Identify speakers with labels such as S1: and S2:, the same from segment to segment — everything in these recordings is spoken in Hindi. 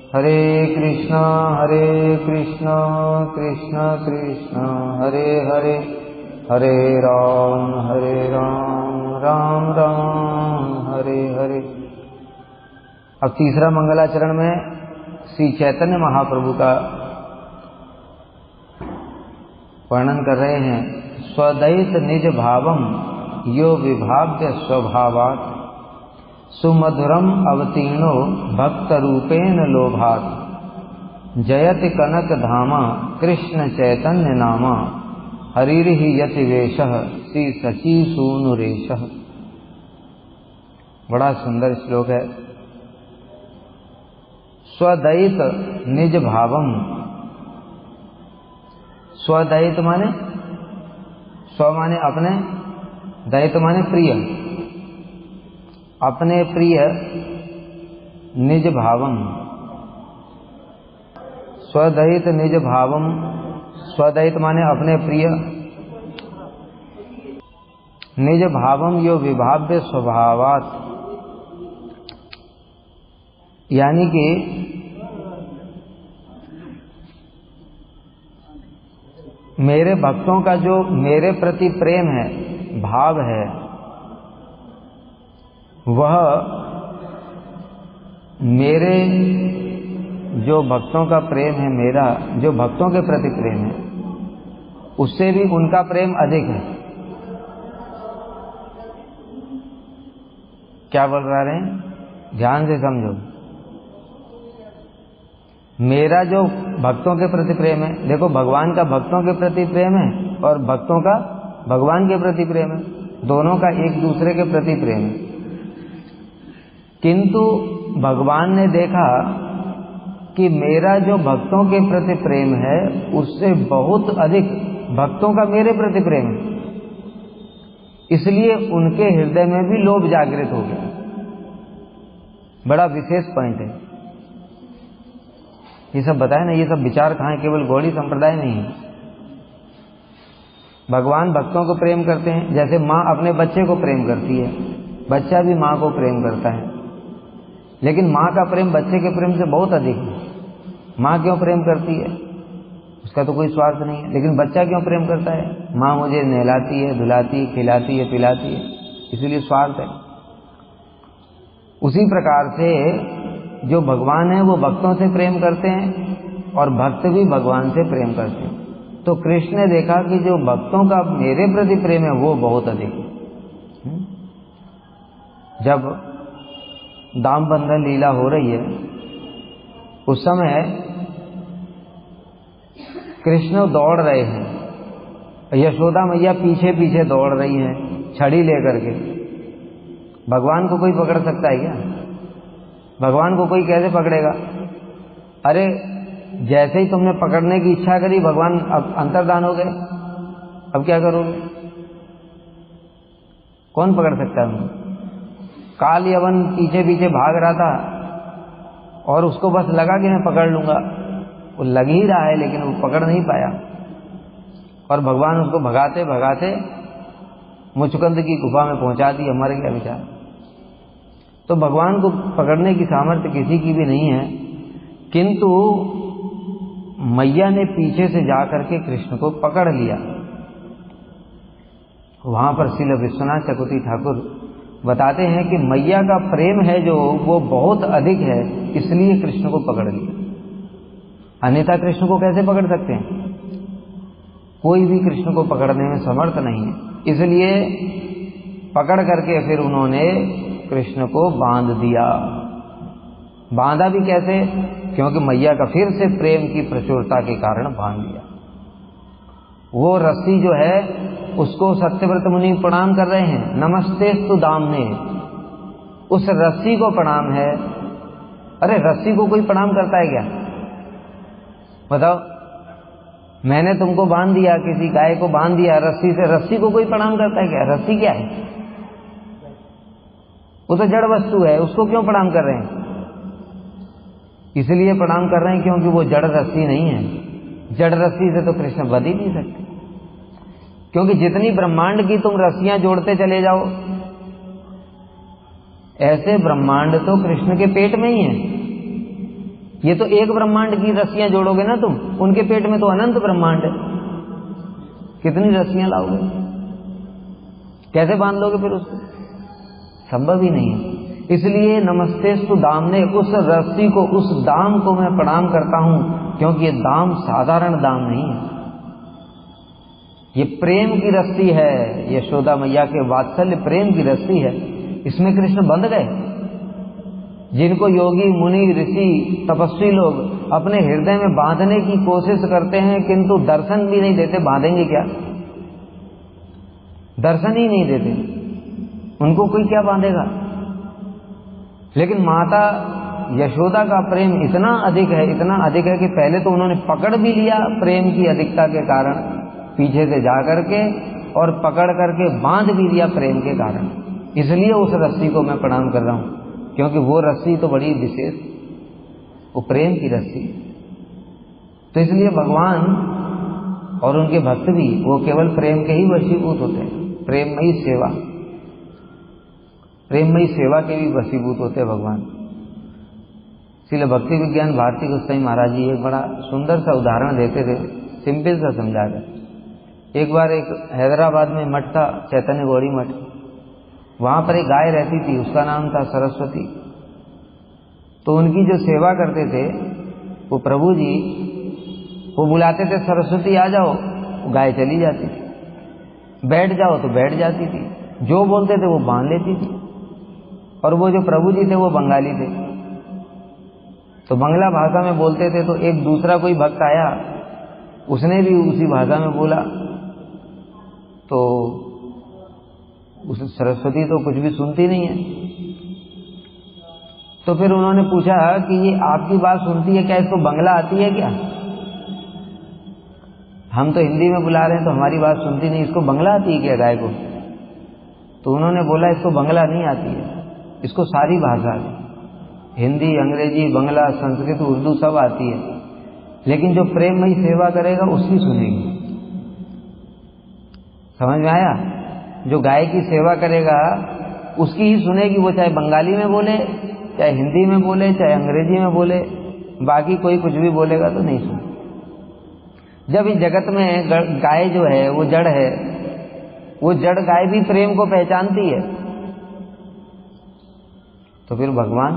S1: हरे कृष्णा कृष्ण कृष्ण हरे हरे, हरे राम राम राम हरे हरे। अब तीसरा मंगलाचरण में श्री चैतन्य महाप्रभु का वर्णन कर रहे हैं। स्वदैत निज भावम यो विभाव्य स्वभावात्, सुमधुरम अवतीर्णो भक्त रूपेण लोभात्, जयति कनक धामा कृष्ण चैतन्य नामा, हरिर्हि यति वेशः श्री सची सूनुरेशः। बड़ा सुंदर श्लोक है। स्वदैत निज भावम, स्वदैत माने स्व माने अपने, दैत माने प्रिय, अपने प्रिय, निज भावम, स्वदैत निज भावम, स्वदैत माने अपने प्रिय, निज भावम यो विभाव्य स्वभावात्, यानी कि मेरे भक्तों का जो मेरे प्रति प्रेम है, भाव है, वह मेरे जो भक्तों का प्रेम है, मेरा जो भक्तों के प्रति प्रेम है, उससे भी उनका प्रेम अधिक है। क्या बोल रहे हैं? ध्यान से समझो। मेरा जो भक्तों के प्रति प्रेम है, देखो भगवान का भक्तों के प्रति प्रेम है और भक्तों का भगवान के प्रति प्रेम है, दोनों का एक दूसरे के प्रति प्रेम है। किंतु भगवान ने देखा कि मेरा जो भक्तों के प्रति प्रेम है उससे बहुत अधिक भक्तों का मेरे प्रति प्रेम है, इसलिए उनके हृदय में भी लोभ जागृत हो गया। बड़ा विशेष पॉइंट है। ये सब बताए ना, ये सब विचार कहाँ है, केवल गौड़ी संप्रदाय नहीं है। भगवान भक्तों को प्रेम करते हैं, जैसे माँ अपने बच्चे को प्रेम करती है, बच्चा भी माँ को प्रेम करता है। लेकिन माँ का प्रेम बच्चे के प्रेम से बहुत अधिक है। माँ क्यों प्रेम करती है? उसका तो कोई स्वार्थ नहीं है। लेकिन बच्चा क्यों प्रेम करता है? माँ मुझे नहलाती है, धुलाती है, खिलाती है, पिलाती है, इसलिए स्वार्थ है। उसी प्रकार से जो भगवान है वो भक्तों से प्रेम करते हैं और भक्त भी भगवान से प्रेम करते हैं। तो कृष्ण ने देखा कि जो भक्तों का मेरे प्रति प्रेम है वो बहुत अधिक है। जब दाम बंधन लीला हो रही है उस समय कृष्ण दौड़ रहे हैं, यशोदा मैया पीछे पीछे दौड़ रही है छड़ी लेकर के। भगवान को कोई पकड़ सकता है क्या? भगवान को कोई कैसे पकड़ेगा? अरे जैसे ही तुमने पकड़ने की इच्छा करी भगवान अब अंतर्धान हो गए। अब क्या करोगे? कौन पकड़ सकता है? काल यवन पीछे पीछे भाग रहा था और उसको बस लगा कि मैं पकड़ लूंगा। वो लग ही रहा है लेकिन वो पकड़ नहीं पाया और भगवान उसको भगाते भगाते मुचकुंद की गुफा में पहुंचा दी। मर गया बेचारा। तो भगवान को पकड़ने की सामर्थ्य किसी की भी नहीं है, किंतु मैया ने पीछे से जाकर के कृष्ण को पकड़ लिया। वहां पर श्रील विश्वनाथ चक्रवर्ती ठाकुर बताते हैं कि मैया का प्रेम है जो वो बहुत अधिक है, इसलिए कृष्ण को पकड़ लिया। अन्यथा कृष्ण को कैसे पकड़ सकते हैं? कोई भी कृष्ण को पकड़ने में समर्थ नहीं है। इसलिए पकड़ करके फिर उन्होंने कृष्ण को बांध दिया। बांधा भी कैसे? क्योंकि मैया का फिर से प्रेम की प्रचुरता के कारण बांध दिया। वो रस्सी जो है उसको सत्यव्रत मुनि प्रणाम कर रहे हैं, नमस्तेस्तु दाम्ने, उस रस्सी को प्रणाम है। अरे रस्सी को कोई प्रणाम करता है क्या? बताओ, मैंने तुमको बांध दिया, किसी गाय को बांध दिया रस्सी से, रस्सी को कोई प्रणाम करता है क्या? रस्सी क्या है? वो तो जड़ वस्तु है, उसको क्यों प्रणाम कर रहे हैं? इसलिए प्रणाम कर रहे हैं क्योंकि वो जड़ रस्सी नहीं है। जड़ रस्सी से तो कृष्ण बध ही नहीं सकते, क्योंकि जितनी ब्रह्मांड की तुम रस्सियां जोड़ते चले जाओ, ऐसे ब्रह्मांड तो कृष्ण के पेट में ही है। ये तो एक ब्रह्मांड की रस्सियां जोड़ोगे ना तुम, उनके पेट में तो अनंत ब्रह्मांड है, कितनी रस्सियां लाओगे, कैसे बांध लोगे फिर उसको? संभव ही नहीं है। इसलिए नमस्तेस्तु दामने, उस रस्सी को, उस दाम को मैं प्रणाम करता हूं, क्योंकि ये दाम साधारण दाम नहीं है, ये प्रेम की रस्सी है, यशोदा मैया के वात्सल्य प्रेम की रस्सी है। इसमें कृष्ण बंध गए, जिनको योगी मुनि ऋषि तपस्वी लोग अपने हृदय में बांधने की कोशिश करते हैं, किंतु दर्शन भी नहीं देते। बांधेंगे क्या? दर्शन ही नहीं देते, उनको कोई क्या बांधेगा? लेकिन माता यशोदा का प्रेम इतना अधिक है, इतना अधिक है कि पहले तो उन्होंने पकड़ भी लिया प्रेम की अधिकता के कारण, पीछे से जा करके, और पकड़ करके बांध भी दिया प्रेम के कारण। इसलिए उस रस्सी को मैं प्रणाम कर रहा हूं, क्योंकि वो रस्सी तो बड़ी विशेष, वो प्रेम की रस्सी। तो इसलिए भगवान और उनके भक्त भी वो केवल प्रेम के ही वशीभूत होते हैं, प्रेममयी सेवा, प्रेममयी सेवा के भी वशीभूत होते हैं भगवान। इसलिए भक्ति विज्ञान भारती गोस्वामी महाराज जी एक बड़ा सुंदर सा उदाहरण देते थे, सिंपल सा समझा कर। एक बार एक हैदराबाद में मठ था, चैतन्य गौड़ी मठ, वहां पर एक गाय रहती थी, उसका नाम था सरस्वती। तो उनकी जो सेवा करते थे वो प्रभु जी, वो बुलाते थे सरस्वती आ जाओ, गाय चली जाती थी, बैठ जाओ तो बैठ जाती थी, जो बोलते थे वो मान लेती थी। और वो जो प्रभु जी थे वो बंगाली थे, तो बंगला भाषा में बोलते थे। तो एक दूसरा कोई भक्त आया, उसने भी उसी भाषा में बोला, तो उस सरस्वती तो कुछ भी सुनती नहीं है। तो फिर उन्होंने पूछा कि ये आपकी बात सुनती है क्या, इसको बंगला आती है क्या? हम तो हिंदी में बुला रहे हैं तो हमारी बात सुनती नहीं, इसको बंगला आती है क्या गाय को? तो उन्होंने बोला इसको बंगला नहीं आती है, इसको सारी भाषा, हिंदी, अंग्रेजी, बंगला, संस्कृत, उर्दू सब आती है, लेकिन जो प्रेममयी सेवा करेगा उसकी सुनेगी। समझ में आया? जो गाय की सेवा करेगा उसकी ही सुनेगी, वो चाहे बंगाली में बोले, चाहे हिंदी में बोले, चाहे अंग्रेजी में बोले, बाकी कोई कुछ भी बोलेगा तो नहीं सुने। जब इस जगत में गाय जो है वो जड़ है, वो जड़ गाय भी प्रेम को पहचानती है, तो फिर भगवान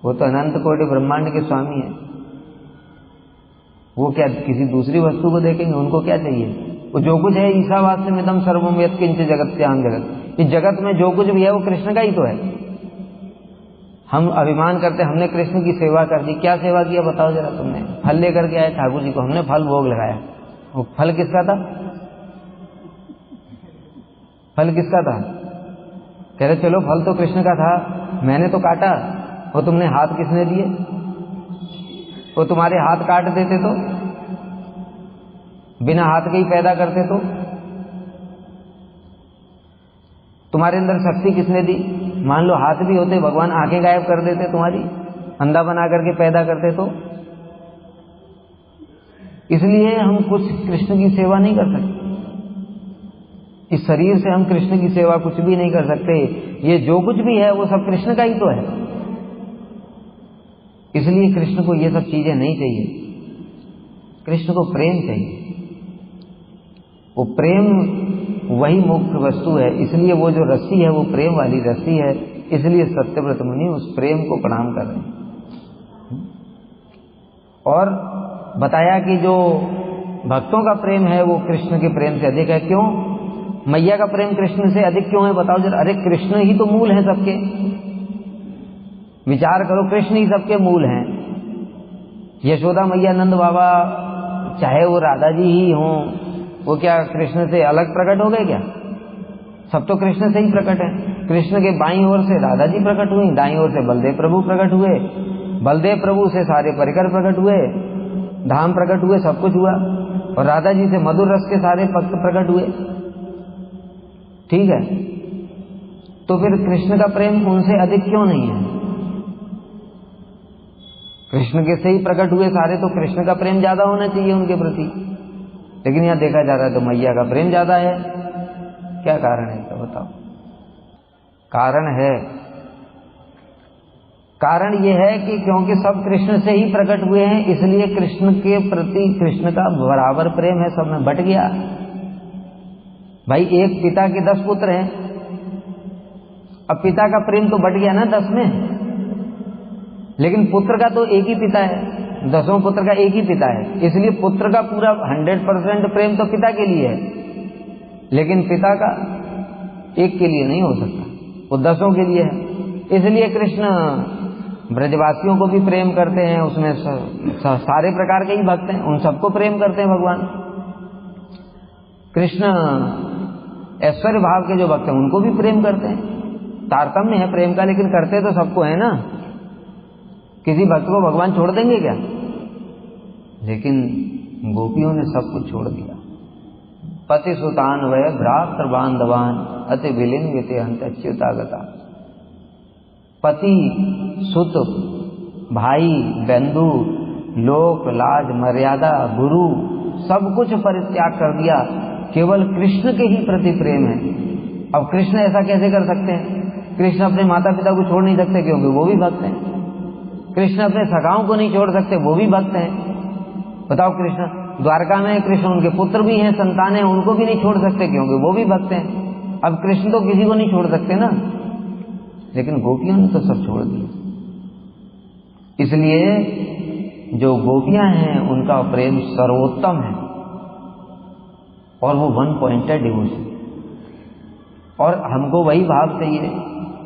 S1: वो तो अनंत कोटि ब्रह्मांड के स्वामी है, वो क्या किसी दूसरी वस्तु को देखेंगे? उनको क्या चाहिए? वो जो कुछ है, ईशावास्यमिदं सर्वं यत्किंच जगत्यां जगत, इस जगत में जो कुछ भी है वो कृष्ण का ही तो है। हम अभिमान करते हमने कृष्ण की सेवा कर दी, क्या सेवा किया बताओ जरा? तुमने फल लेकर के आए ठाकुर जी को, हमने फल भोग लगाया, वो फल किसका था? फल किसका था? कह रहे चलो फल तो कृष्ण का था, मैंने तो काटा, वो तुमने हाथ किसने दिए? वो तुम्हारे हाथ काट देते तो, बिना हाथ के ही पैदा करते तो, तुम्हारे अंदर शक्ति किसने दी? मान लो हाथ भी होते, भगवान आंखें गायब कर देते तुम्हारी, अंधा बना करके पैदा करते तो। इसलिए हम कुछ कृष्ण की सेवा नहीं कर सकते, इस शरीर से हम कृष्ण की सेवा कुछ भी नहीं कर सकते। ये जो कुछ भी है वो सब कृष्ण का ही तो है, इसलिए कृष्ण को ये सब चीजें नहीं चाहिए, कृष्ण को प्रेम चाहिए। वो प्रेम वही मुख्य वस्तु है, इसलिए वो जो रस्सी है वो प्रेम वाली रस्सी है, इसलिए सत्यव्रत मुनि उस प्रेम को प्रणाम कर रहे हैं। और बताया कि जो भक्तों का प्रेम है वो कृष्ण के प्रेम से अधिक है। क्यों? मैया का प्रेम कृष्ण से अधिक क्यों है बताओ जरा? अरे कृष्ण ही तो मूल है सबके, विचार करो, कृष्ण ही सबके मूल हैं। यशोदा मैया, नंद बाबा, चाहे वो राधा जी ही हों, वो क्या कृष्ण से अलग प्रकट हो गए क्या? सब तो कृष्ण से ही प्रकट है। कृष्ण के बाईं ओर से राधा जी प्रकट हुई, दाईं ओर से बलदेव प्रभु प्रकट हुए, बलदेव प्रभु से सारे परिकर प्रकट हुए, धाम प्रकट हुए, सब कुछ हुआ, और राधा जी से मधुर रस के सारे भक्त प्रकट हुए। ठीक है, तो फिर कृष्ण का प्रेम उनसे अधिक क्यों नहीं है? कृष्ण के से ही प्रकट हुए सारे, तो कृष्ण का प्रेम ज्यादा होना चाहिए उनके प्रति, लेकिन यहां देखा जा रहा है तो मैया का प्रेम ज्यादा है। क्या कारण है इसका बताओ? कारण ये है कि क्योंकि सब कृष्ण से ही प्रकट हुए हैं, इसलिए कृष्ण के प्रति कृष्ण का बराबर प्रेम है, सब में बट गया। भाई एक पिता के 10 पुत्र हैं, अब पिता का प्रेम तो बट गया ना 10 में, लेकिन पुत्र का तो एक ही पिता है, 10 पुत्र का एक ही पिता है, इसलिए पुत्र का पूरा 100% प्रेम तो पिता के लिए है, लेकिन पिता का एक के लिए नहीं हो सकता, वो 10 के लिए है। इसलिए कृष्ण ब्रजवासियों को भी प्रेम करते हैं, उसमें सारे प्रकार के ही भक्त हैं, उन सबको प्रेम करते हैं भगवान। कृष्ण ऐश्वर्य भाव के जो भक्त हैं उनको भी प्रेम करते हैं, तारतम्य है प्रेम का, लेकिन करते तो सबको है ना, किसी भक्त को भगवान छोड़ देंगे क्या? लेकिन गोपियों ने सब कुछ छोड़ दिया। पति सुतान वय भ्रातृ बांधवान अति विलिंगिते अंत अच्युतागता। पति सुत भाई बंधु लोक लाज मर्यादा गुरु सब कुछ परित्याग कर दिया, केवल कृष्ण के ही प्रति प्रेम है। अब कृष्ण ऐसा कैसे कर सकते हैं? कृष्ण अपने माता पिता को छोड़ नहीं सकते क्योंकि वो भी भक्त हैं। कृष्ण अपने सखाओं को नहीं छोड़ सकते, वो भी भक्त हैं। बताओ, कृष्ण द्वारका में कृष्ण उनके पुत्र भी हैं, संतान हैं, उनको भी नहीं छोड़ सकते क्योंकि वो भी भक्त हैं। अब कृष्ण तो किसी को नहीं छोड़ सकते ना, लेकिन गोपियों ने तो सब छोड़ दिया। इसलिए जो गोपियां हैं उनका प्रेम सर्वोत्तम है और वो 1 पॉइंटेड डिवोशन, और हमको वही भाव चाहिए।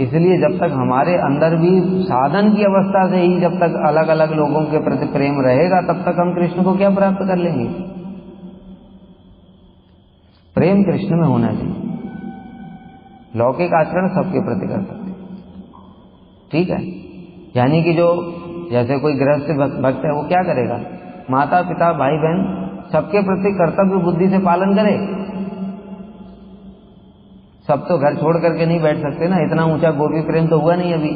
S1: इसलिए जब तक हमारे अंदर भी साधन की अवस्था से ही जब तक अलग अलग लोगों के प्रति प्रेम रहेगा, तब तक हम कृष्ण को क्या प्राप्त कर लेंगे? प्रेम कृष्ण में होना चाहिए। लौकिक आचरण सबके प्रति कर सकते, ठीक है। यानी कि जो जैसे कोई गृहस्थ भक्त है, वो क्या करेगा? माता पिता भाई बहन सबके प्रति कर्तव्य बुद्धि से पालन करे। सब तो घर छोड़ करके नहीं बैठ सकते ना, इतना ऊंचा गोपी प्रेम तो हुआ नहीं अभी।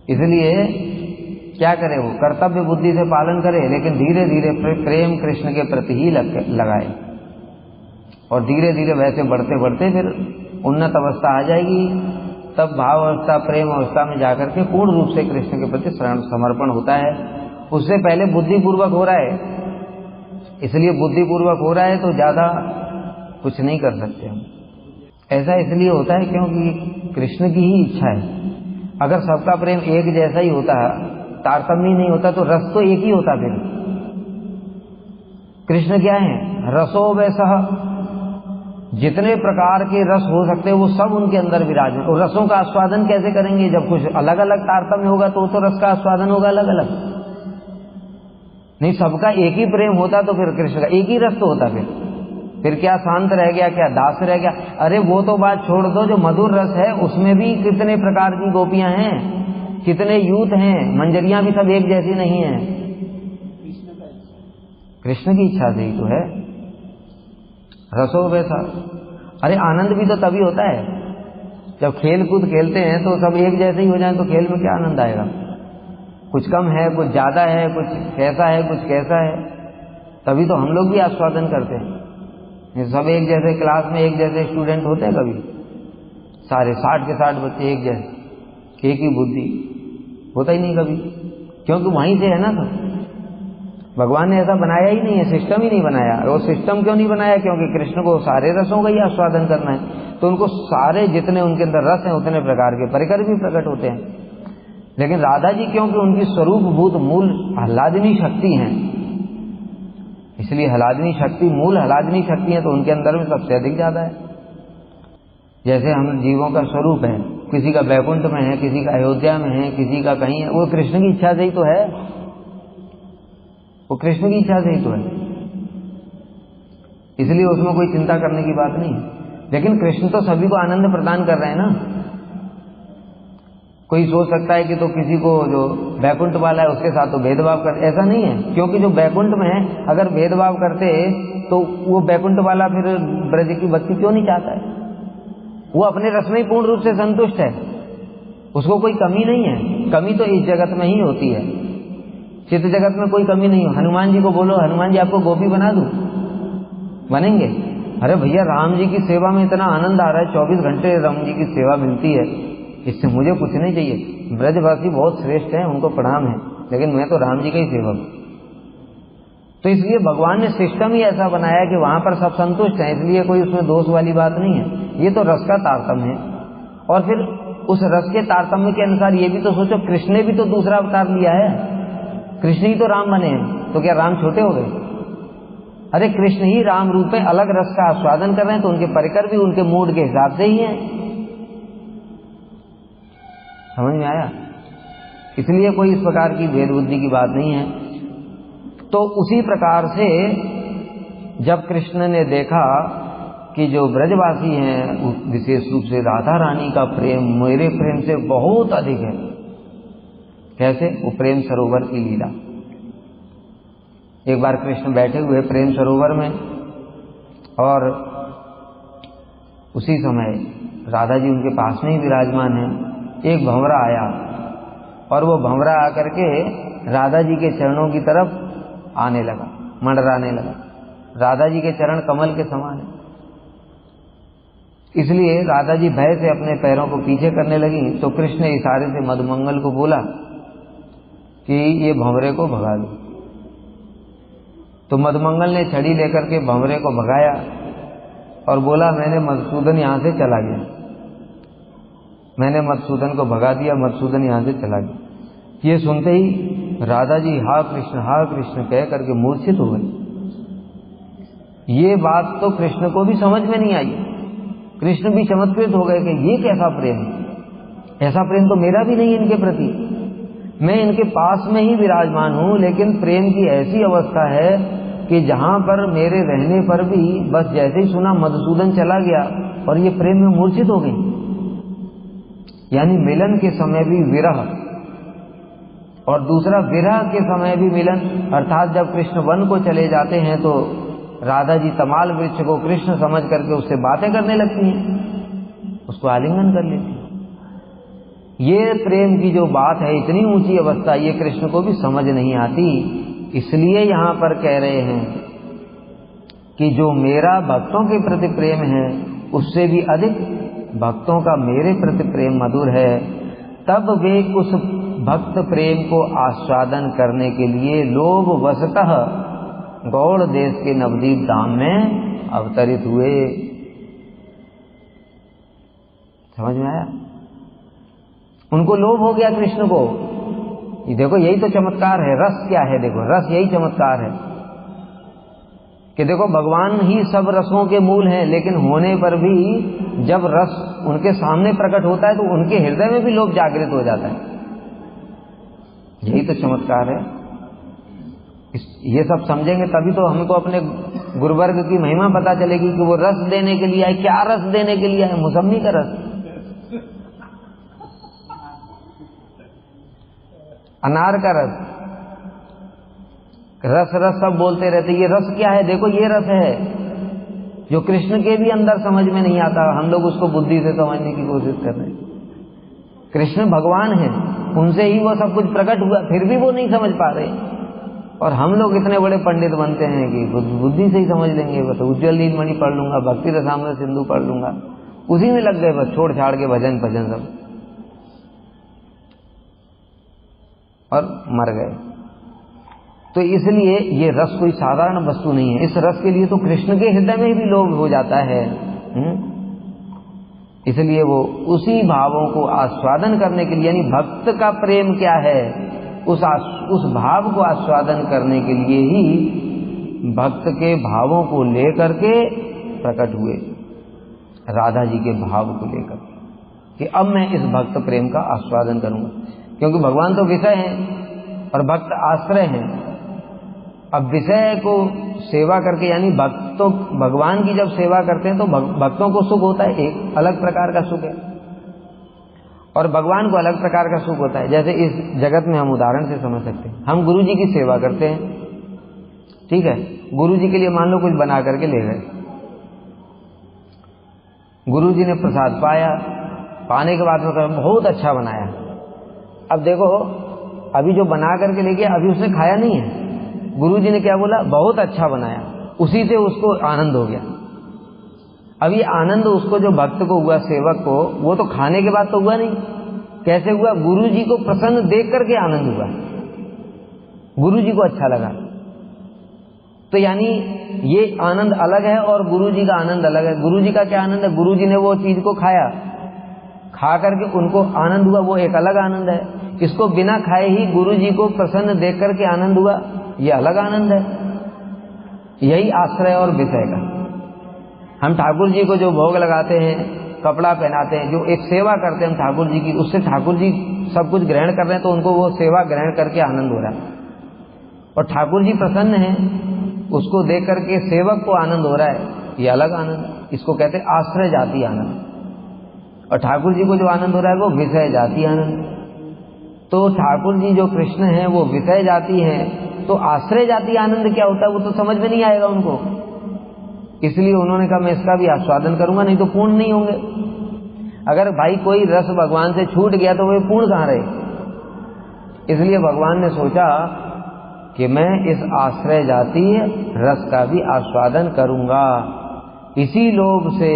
S1: इसलिए क्या करे? वो कर्तव्य बुद्धि से पालन करे, लेकिन धीरे धीरे प्रेम कृष्ण के प्रति ही लगाए, और धीरे धीरे वैसे बढ़ते बढ़ते फिर उन्नत अवस्था आ जाएगी। तब भाव अवस्था प्रेम अवस्था में जाकर के पूर्ण रूप से कृष्ण के प्रति समर्पण होता है। उससे पहले बुद्धिपूर्वक हो रहा है, इसलिए बुद्धिपूर्वक हो रहा है तो ज्यादा कुछ नहीं कर सकते हम। ऐसा इसलिए होता है क्योंकि कृष्ण की ही इच्छा है। अगर सबका प्रेम एक जैसा ही होता, तारतम्य नहीं होता, तो रस तो एक ही होता। फिर कृष्ण क्या है? रसो वैसा, जितने प्रकार के रस हो सकते हैं वो सब उनके अंदर विराजमान। और रसों का आस्वादन कैसे करेंगे? जब कुछ अलग अलग तारतम्य होगा तो रस का आस्वादन होगा अलग अलग। नहीं, सबका एक ही प्रेम होता तो फिर कृष्ण का एक ही रस तो होता। फिर क्या शांत रह गया, क्या दास रह गया? अरे वो तो बात छोड़ दो, जो मधुर रस है उसमें भी कितने प्रकार की गोपियां हैं, कितने यूथ हैं, मंजरियां भी सब एक जैसी नहीं है। कृष्ण की इच्छा से ही तो है रसो वैसा। अरे आनंद भी तो तभी होता है जब खेल कूद खेलते हैं तो सब एक जैसे ही हो जाए, तो खेल में क्या आनंद आएगा? कुछ कम है, कुछ ज्यादा है, कुछ कैसा है, कुछ कैसा है, तभी तो हम लोग भी आस्वादन करते हैं। सब एक जैसे क्लास में एक जैसे स्टूडेंट होते हैं कभी? सारे 60 के 60 बच्चे एक जैसे, एक ही बुद्धि, होता ही नहीं कभी। क्योंकि वहीं से है ना, तो भगवान ने ऐसा बनाया ही नहीं है, सिस्टम ही नहीं बनाया। वो सिस्टम क्यों नहीं बनाया? क्योंकि कृष्ण को सारे रसों का ही आस्वादन करना है, तो उनको सारे जितने उनके अंदर रस हैं उतने प्रकार के परिकर भी प्रकट होते हैं। लेकिन राधा जी क्योंकि उनकी स्वरूपभूत मूल आह्लादिनी शक्ति हैं, इसलिए आह्लादिनी शक्ति मूल आह्लादिनी शक्ति है, तो उनके अंदर में सबसे अधिक ज्यादा है। जैसे हम जीवों का स्वरूप है, किसी का बैकुंठ में है, किसी का अयोध्या में है, किसी का कहीं है, वो कृष्ण की इच्छा से ही तो है, वो कृष्ण की इच्छा से ही तो है। इसलिए उसमें कोई चिंता करने की बात नहीं है। लेकिन कृष्ण तो सभी को आनंद प्रदान कर रहे हैं ना। कोई सोच सकता है कि तो किसी को जो बैकुंठ वाला है उसके साथ तो भेदभाव कर, ऐसा नहीं है। क्योंकि जो बैकुंठ में है अगर भेदभाव करते तो वो बैकुंठ वाला फिर ब्रज की भक्ति क्यों नहीं चाहता है? वो अपने रस में ही पूर्ण रूप से संतुष्ट है, उसको कोई कमी नहीं है। कमी तो इस जगत में ही होती है, चित्त जगत में कोई कमी नहीं हो। हनुमान जी को बोलो, हनुमान जी आपको गोपी बना दूं, बनेंगे? अरे भैया, राम जी की सेवा में इतना आनंद आ रहा है, 24 घंटे राम जी की सेवा मिलती है, इससे मुझे कुछ नहीं चाहिए। ब्रजवासी बहुत श्रेष्ठ हैं, उनको प्रणाम है, लेकिन मैं तो राम जी का ही सेवक हूं। तो इसलिए भगवान ने सिस्टम ही ऐसा बनाया कि वहां पर सब संतुष्ट हैं, इसलिए कोई उसमें दोष वाली बात नहीं है। ये तो रस का तारतम्य है। और फिर उस रस के तारतम्य के अनुसार ये भी तो सोचो, कृष्ण ने भी तो दूसरा अवतार लिया है, कृष्ण ही तो राम बने हैं, तो क्या राम छोटे हो गए? अरे कृष्ण ही राम रूप में अलग रस का आस्वादन कर रहे हैं, तो उनके परिकर भी उनके मूड के हिसाब से ही हैं। समझ में आया? इसलिए कोई इस प्रकार की भेद बुद्धि की बात नहीं है। तो उसी प्रकार से जब कृष्ण ने देखा कि जो ब्रजवासी हैं विशेष रूप से राधा रानी का प्रेम मेरे प्रेम से बहुत अधिक है। कैसे? वो प्रेम सरोवर की लीला। एक बार कृष्ण बैठे हुए प्रेम सरोवर में, और उसी समय राधा जी उनके पास में ही विराजमान है। एक भंवरा आया, और वो भंवरा आकर के राधा जी के चरणों की तरफ आने लगा, मंडराने लगा। राधा जी के चरण कमल के समान है, इसलिए राधा जी भय से अपने पैरों को पीछे करने लगी। तो कृष्ण ने इशारे से मधुमंगल को बोला कि ये भंवरे को भगा दो। तो मधुमंगल ने छड़ी लेकर के भंवरे को भगाया और बोला, मैंने मधुसूदन यहां से चला गया, मैंने मधुसूदन को भगा दिया, मधुसूदन यहां से चला गया। ये सुनते ही राधा जी हा कृष्ण कह करके मूर्छित हो गई। ये बात तो कृष्ण को भी समझ में नहीं आई। कृष्ण भी चमत्कृत हो गए कि ये कैसा प्रेम, ऐसा प्रेम तो मेरा भी नहीं इनके प्रति। मैं इनके पास में ही विराजमान हूं, लेकिन प्रेम की ऐसी अवस्था है कि जहां पर मेरे रहने पर भी बस जैसे ही सुना मधुसूदन चला गया और ये प्रेम में मूर्छित हो गई। यानी मिलन के समय भी विरह, और दूसरा विरह के समय भी मिलन। अर्थात जब कृष्ण वन को चले जाते हैं तो राधा जी तमाल वृक्ष को कृष्ण समझ करके उससे बातें करने लगती हैं, उसको आलिंगन कर लेती हैं। ये प्रेम की जो बात है, इतनी ऊंची अवस्था, ये कृष्ण को भी समझ नहीं आती। इसलिए यहां पर कह रहे हैं कि जो मेरा भक्तों के प्रति प्रेम है उससे भी अधिक भक्तों का मेरे प्रति प्रेम मधुर है। तब वे उस भक्त प्रेम को आस्वादन करने के लिए लोभ वशतः गौड़ देश के नवदीप धाम में अवतरित हुए। समझ में आया? उनको लोभ हो गया कृष्ण को। ये देखो, यही तो चमत्कार है। रस क्या है? देखो, रस यही चमत्कार है कि देखो भगवान ही सब रसों के मूल हैं, लेकिन होने पर भी जब रस उनके सामने प्रकट होता है तो उनके हृदय में भी लोभ जागृत हो जाता है। यही तो चमत्कार है। ये सब समझेंगे तभी तो हमको अपने गुरुवर्ग की महिमा पता चलेगी कि वो रस देने के लिए आए। क्या रस देने के लिए आए? मौसमी का रस, अनार का रस, रस रस सब बोलते रहते। ये रस क्या है? देखो, ये रस है जो कृष्ण के भी अंदर समझ में नहीं आता। हम लोग उसको बुद्धि से समझने की कोशिश कर रहे हैं। कृष्ण भगवान है, उनसे ही वो सब कुछ प्रकट हुआ, फिर भी वो नहीं समझ पा रहे। और हम लोग इतने बड़े पंडित बनते हैं कि बुद्धि से ही समझ लेंगे। बस उज्ज्वल नीलमणि पढ़ लूंगा, भक्ति रसामृत सिंधु पढ़ लूंगा, उसी में लग गए बस, छोड़ छाड़ के भजन भजन सब, और मर गए। तो इसलिए ये रस कोई साधारण वस्तु नहीं है। इस रस के लिए तो कृष्ण के हृदय में भी लोभ हो जाता है। इसलिए वो उसी भावों को आस्वादन करने के लिए, यानी भक्त का प्रेम क्या है, उस भाव को आस्वादन करने के लिए ही भक्त के भावों को लेकर के प्रकट हुए। राधा जी के भाव को लेकर कि अब मैं इस भक्त प्रेम का आस्वादन करूंगा, क्योंकि भगवान तो विषय हैं और भक्त आश्रय हैं। अब विषय को सेवा करके, यानी भक्त तो भगवान की जब सेवा करते हैं तो भक्तों को सुख होता है, एक अलग प्रकार का सुख है, और भगवान को अलग प्रकार का सुख होता है। जैसे इस जगत में हम उदाहरण से समझ सकते हैं, हम गुरु जी की सेवा करते हैं, ठीक है, गुरु जी के लिए मान लो कुछ बना करके ले गए, गुरु जी ने प्रसाद पाया, पाने के बाद में कहा बहुत अच्छा बनाया। अब देखो, अभी जो बना करके ले गया अभी उसने खाया नहीं है, गुरु जी ने क्या बोला? बहुत अच्छा बनाया, उसी से उसको आनंद हो गया। अब ये आनंद उसको जो भक्त को हुआ, सेवक को, वो तो खाने के बाद तो हुआ नहीं। कैसे हुआ? गुरु जी को प्रसन्न देख करके आनंद हुआ, गुरु जी को अच्छा लगा। तो यानी ये आनंद अलग है और गुरु जी का आनंद अलग है। गुरु जी का क्या आनंद है? गुरु जी ने वो चीज को खाया, खा करके उनको आनंद हुआ, वो एक अलग आनंद है। इसको बिना खाए ही गुरु जी को प्रसन्न देख करके आनंद हुआ, ये अलग आनंद है। यही आश्रय और विषय का। हम ठाकुर जी को जो भोग लगाते हैं, कपड़ा पहनाते हैं, जो एक सेवा करते हैं हम ठाकुर जी की, उससे ठाकुर जी सब कुछ ग्रहण कर रहे हैं, तो उनको वो सेवा ग्रहण करके आनंद हो रहा है। और ठाकुर जी प्रसन्न हैं, उसको देख करके सेवक को आनंद हो रहा है, ये अलग आनंद। इसको कहते हैं आश्रय जाति आनंद। और ठाकुर जी को जो आनंद हो रहा है वो विषय जाति आनंद। तो ठाकुर जी जो कृष्ण हैं वो विषय जाति हैं, तो आश्रय जाति आनंद क्या होता है वो तो समझ में नहीं आएगा उनको। इसलिए उन्होंने कहा मैं इसका भी आस्वादन करूंगा, नहीं तो पूर्ण नहीं होंगे। अगर भाई कोई रस भगवान से छूट गया तो वे पूर्ण कहां रहे। इसलिए भगवान ने सोचा कि मैं इस आश्रय जाति रस का भी आस्वादन करूंगा। इसी लोभ से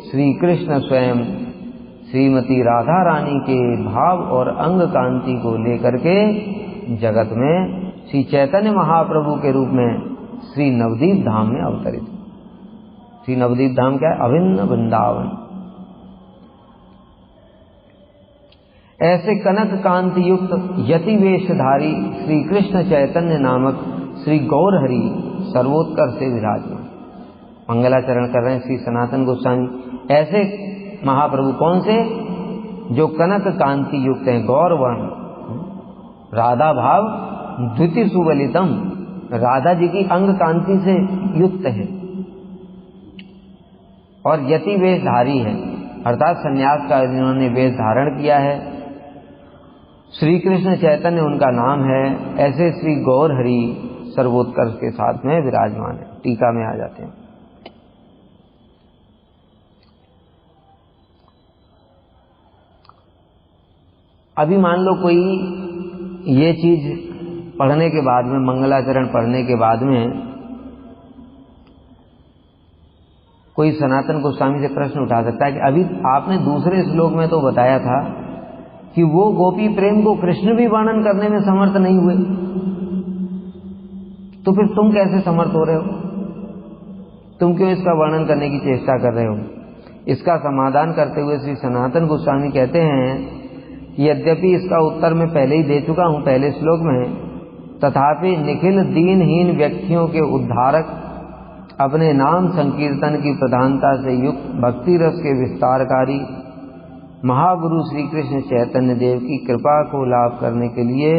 S1: श्री कृष्ण स्वयं श्रीमती राधा रानी के भाव और अंग कांति को लेकर के जगत में श्री चैतन्य महाप्रभु के रूप में श्री नवदीप धाम में अवतरित। श्री नवदीप धाम क्या है? अभिन्न वृंदावन। ऐसे कनक कांति युक्त यति वेशधारी श्री कृष्ण चैतन्य नामक श्री गौरहरि सर्वोत्कर्ष से विराजमान। मंगलाचरण कर रहे हैं श्री सनातन गोस्वामी। ऐसे महाप्रभु कौन से? जो कनक कांति युक्त हैं, गौर वर्ण, राधा भाव द्वितीय सुवलितम, राधा जी की अंग कांति से युक्त है, और यति वेशधारी है, अर्थात संन्यास का जिन्होंने वेश धारण किया है। श्री कृष्ण चैतन्य उनका नाम है। ऐसे श्री गौर हरि सर्वोत्कर्ष के साथ में विराजमान है। टीका में आ जाते हैं। अभी मान लो कोई ये चीज पढ़ने के बाद में, मंगलाचरण पढ़ने के बाद में कोई सनातन गोस्वामी से प्रश्न उठा सकता है कि अभी आपने दूसरे श्लोक में तो बताया था कि वो गोपी प्रेम को कृष्ण भी वर्णन करने में समर्थ नहीं हुए, तो फिर तुम कैसे समर्थ हो रहे हो? तुम क्यों इसका वर्णन करने की चेष्टा कर रहे हो? इसका समाधान करते हुए श्री सनातन गोस्वामी कहते हैं, यद्यपि इसका उत्तर मैं पहले ही दे चुका हूं पहले श्लोक में, तथापि निखिल दीनहीन व्यक्तियों के उद्धारक, अपने नाम संकीर्तन की प्रधानता से युक्त भक्ति रस के विस्तारकारी महागुरु श्री कृष्ण चैतन्य देव की कृपा को लाभ करने के लिए,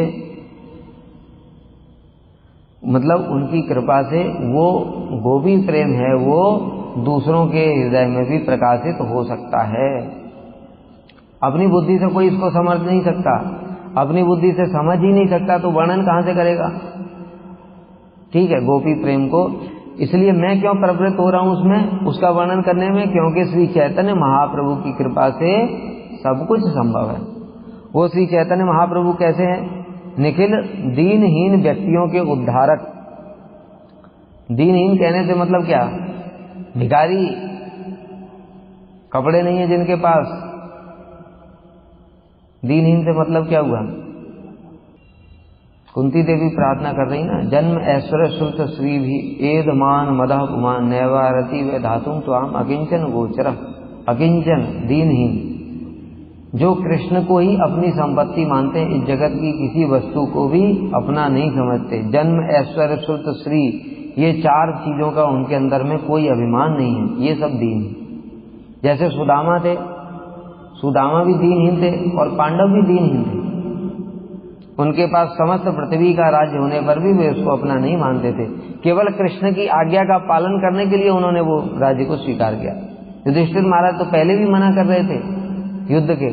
S1: मतलब उनकी कृपा से वो गोपी प्रेम है वो दूसरों के हृदय में भी प्रकाशित हो सकता है। अपनी बुद्धि से कोई इसको समझ नहीं सकता, अपनी बुद्धि से समझ ही नहीं सकता, तो वर्णन कहां से करेगा? ठीक है, गोपी प्रेम को, इसलिए मैं क्यों प्रवृत्त हो रहा हूं उसमें, उसका वर्णन करने में? क्योंकि श्री चैतन्य महाप्रभु की कृपा से सब कुछ संभव है। वो श्री चैतन्य महाप्रभु कैसे हैं? निखिल दीनहीन व्यक्तियों के उद्धारक। दीनहीन कहने से मतलब क्या? भिखारी, कपड़े नहीं है जिनके पास, दीनहीन से मतलब क्या हुआ? कुंती देवी प्रार्थना कर रही ना, जन्म ऐश्वर्य श्रुत श्री भी एदमान मदह पुमान नैवारति वे धातुम त्वाम अकिंचन गोचर। अकिंचन, दीनहीन, जो कृष्ण को ही अपनी संपत्ति मानते हैं, इस जगत की किसी वस्तु को भी अपना नहीं समझते। जन्म ऐश्वर्य श्रुत श्री, ये चार चीजों का उनके अंदर में कोई अभिमान नहीं है, ये सब दीन है। जैसे सुदामा थे, सुदामा भी दीनहीन थे और पांडव भी दीनहीन थे। उनके पास समस्त पृथ्वी का राज्य होने पर भी वे उसको अपना नहीं मानते थे। केवल कृष्ण की आज्ञा का पालन करने के लिए उन्होंने वो राज्य को स्वीकार किया। युधिष्ठिर महाराज तो पहले भी मना कर रहे थे युद्ध के,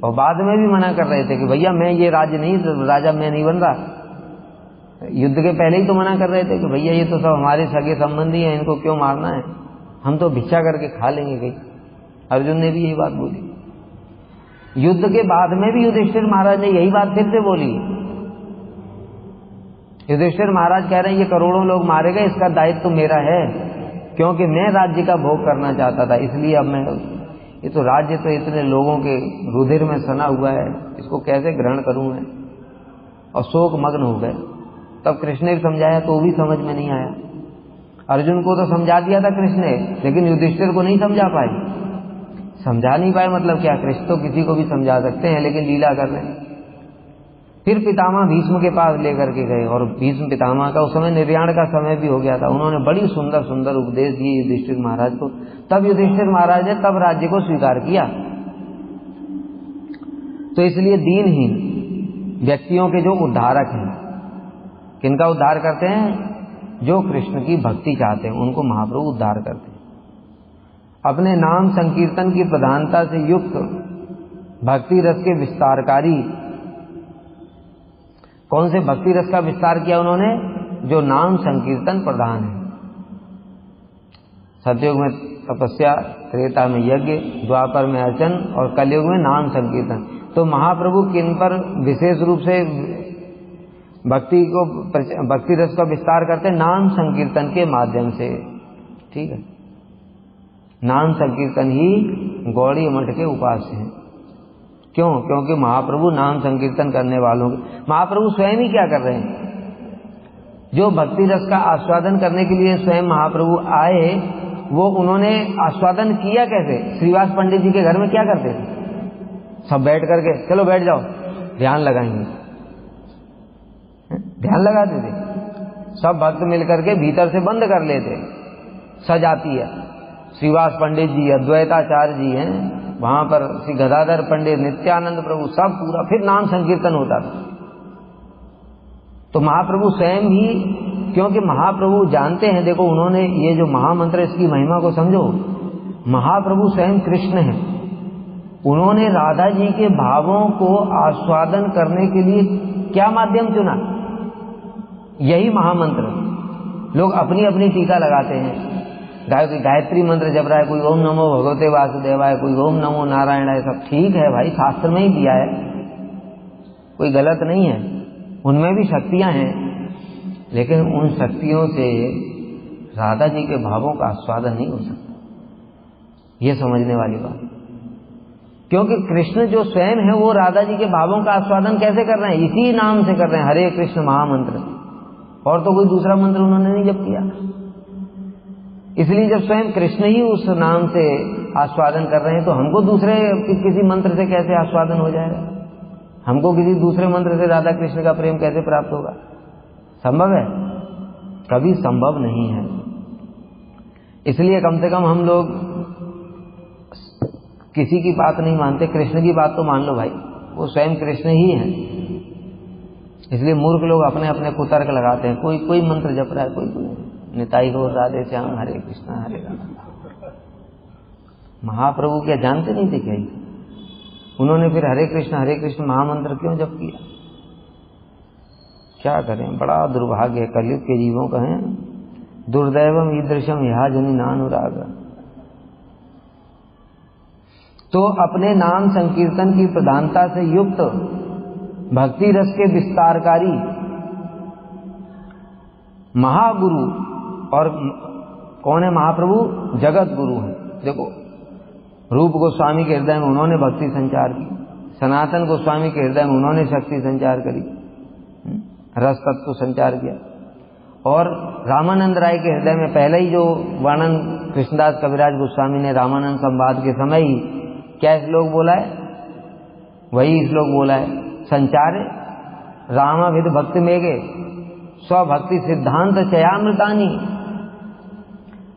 S1: और बाद में भी मना कर रहे थे कि भैया मैं ये राज्य नहीं, राजा मैं नहीं बन रहा। युद्ध के पहले ही तो मना कर रहे थे कि भैया ये तो सब हमारे सगे संबंधी हैं, इनको क्यों मारना है, हम तो भिक्षा करके खा लेंगे कहीं। अर्जुन ने भी यही बात बोली। युद्ध के बाद में भी युधिष्ठिर महाराज ने यही बात फिर से बोली। युधिष्ठिर महाराज कह रहे हैं ये करोड़ों लोग मारे गए, इसका दायित्व तो मेरा है, क्योंकि मैं राज्य का भोग करना चाहता था, इसलिए अब मैं, ये तो राज्य तो इतने लोगों के रुधिर में सना हुआ है, इसको कैसे ग्रहण करूं मैं, और शोक मग्न हो गए। तब कृष्ण ने समझाया तो भी समझ में नहीं आया। अर्जुन को तो समझा दिया था कृष्ण ने, लेकिन युधिष्ठिर को नहीं समझा पाए। समझा नहीं पाए मतलब क्या, कृष्ण तो किसी को भी समझा सकते हैं, लेकिन लीला कर रहे हैं। फिर पितामह भीष्म के पास लेकर के गए, और भीष्म पितामह का उस समय निर्याण का समय भी हो गया था। उन्होंने बड़ी सुंदर सुंदर उपदेश दिए युधिष्ठिर महाराज को। तब युधिष्ठिर महाराज ने तब राज्य को स्वीकार किया। तो इसलिए दीनहीन व्यक्तियों के जो उद्धारक हैं, किनका उद्धार करते हैं? जो कृष्ण की भक्ति चाहते हैं उनको महाप्रभु उद्धार करते हैं। अपने नाम संकीर्तन की प्रधानता से युक्त भक्ति रस के विस्तारकारी, कौन से भक्ति रस का विस्तार किया उन्होंने? जो नाम संकीर्तन प्रधान है। सतयुग में तपस्या, त्रेता में यज्ञ, द्वापर में अर्चन और कलयुग में नाम संकीर्तन। तो महाप्रभु किन पर विशेष रूप से भक्ति रस का विस्तार करते हैं? नाम संकीर्तन के माध्यम से। ठीक है, नाम संकीर्तन ही गौड़ी मठ के उपास्य हैं। क्यों? क्योंकि महाप्रभु नाम संकीर्तन करने वालों के, महाप्रभु स्वयं ही क्या कर रहे हैं? जो भक्ति रस का आस्वादन करने के लिए स्वयं महाप्रभु आए, वो उन्होंने आस्वादन किया कैसे? श्रीवास पंडित जी के घर में क्या करते थे? सब बैठ करके, चलो बैठ जाओ, ध्यान लगाएंगे, ध्यान लगाते थे। सब भक्त मिलकर के भीतर से बंद कर लेते, सजाती है। श्रीवास पंडित जी, अद्वैताचार्य जी हैं वहां पर, श्री गदाधर पंडित, नित्यानंद प्रभु, सब पूरा, फिर नाम संकीर्तन होता था। तो महाप्रभु स्वयं भी, क्योंकि महाप्रभु जानते हैं, देखो उन्होंने ये जो महामंत्र, इसकी महिमा को समझो। महाप्रभु स्वयं कृष्ण हैं, उन्होंने राधा जी के भावों को आस्वादन करने के लिए क्या माध्यम चुना? यही महामंत्र। लोग अपनी अपनी टीका लगाते हैं, गायत्री मंत्र जप रहा है, कोई ओम नमो भगवते वासुदेवाय, कोई ओम नमो नारायणाय, सब ठीक है भाई, शास्त्र में ही दिया है, कोई गलत नहीं है, उनमें भी शक्तियां हैं, लेकिन उन शक्तियों से राधा जी के भावों का आस्वादन नहीं हो सकता। ये समझने वाली बात, क्योंकि कृष्ण जो स्वयं है वो राधा जी के भावों का आस्वादन कैसे कर रहे हैं? इसी नाम से कर रहे हैं, हरे कृष्ण महामंत्र, और तो कोई दूसरा मंत्र उन्होंने नहीं जप किया। इसलिए जब स्वयं कृष्ण ही उस नाम से आस्वादन कर रहे हैं, तो हमको दूसरे किसी मंत्र से कैसे आस्वादन हो जाएगा? हमको किसी दूसरे मंत्र से राधा कृष्ण का प्रेम कैसे प्राप्त होगा? संभव है? कभी संभव नहीं है। इसलिए कम से कम हम लोग किसी की बात नहीं मानते, कृष्ण की बात तो मान लो भाई, वो स्वयं कृष्ण ही है। इसलिए मूर्ख लोग अपने अपने कुतर्क लगाते हैं, कोई कोई मंत्र जप रहा है, कोई निताई गौर राधे श्याम हरे कृष्णा हरे राम। महाप्रभु क्या जानते नहीं थे क्या? उन्होंने फिर हरे कृष्ण महामंत्र क्यों जप किया? क्या करें, बड़ा दुर्भाग्य है कलयुग के जीवों का है। दुर्दैवम ईदृशम यहा जनि नानुराग। तो अपने नाम संकीर्तन की प्रधानता से युक्त भक्ति रस के विस्तारकारी महागुरु, और कौन है महाप्रभु? जगत गुरु है। देखो, रूप गोस्वामी के हृदय में उन्होंने भक्ति संचार की, सनातन गोस्वामी के हृदय में उन्होंने शक्ति संचार करी, रस तत्व संचार किया, और रामानंद राय के हृदय में पहले ही जो वर्णन कृष्णदास कविराज गोस्वामी ने रामानंद संवाद के समय ही क्या श्लोक बोला है? वही श्लोक बोला है, संचारे रामाविद भक्ति मेघे स्वभक्ति सिद्धांत चयामृतानी।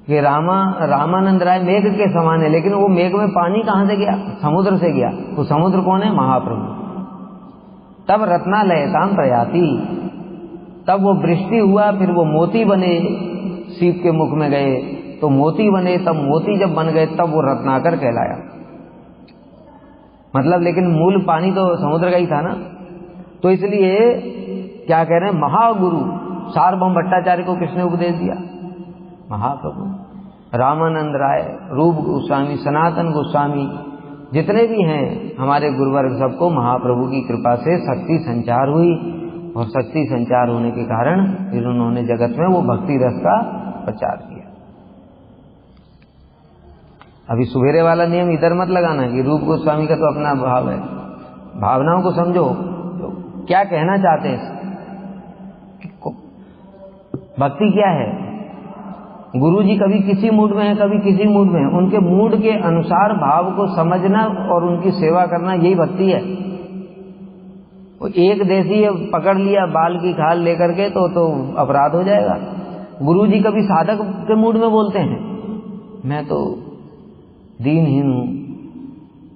S1: कि रामानंद राय मेघ के समान है, लेकिन वो मेघ में पानी कहां से गया? समुद्र से गया। वो समुद्र कौन है? महाप्रभु। तब रत्नालयताम प्रयाति, तब वो वृष्टि हुआ, फिर वो मोती बने, सीप के मुख में गए तो मोती बने, तब मोती जब बन गए तब वो रत्नाकर कहलाया। मतलब लेकिन मूल पानी तो समुद्र का ही था ना। तो इसलिए क्या कह रहे हैं? महागुरु सार्वभौम भट्टाचार्य को किसने उपदेश दिया? महाप्रभु। रामानंद राय, रूप गोस्वामी, सनातन गोस्वामी, जितने भी हैं हमारे गुरुवर्ग, सबको महाप्रभु की कृपा से शक्ति संचार हुई, और शक्ति संचार होने के कारण फिर उन्होंने जगत में वो भक्ति रस का प्रचार किया। अभी सुबेरे वाला नियम इधर मत लगाना कि रूप गोस्वामी का तो अपना भाव है, भावनाओं को समझो, क्या कहना चाहते हैं। भक्ति क्या है? गुरु जी कभी किसी मूड में है, कभी किसी मूड में है, उनके मूड के अनुसार भाव को समझना और उनकी सेवा करना, यही भक्ति है। वो एक देसी पकड़ लिया बाल की खाल लेकर के तो अपराध हो जाएगा। गुरु जी कभी साधक के मूड में बोलते हैं, मैं तो दीनहीन हूं,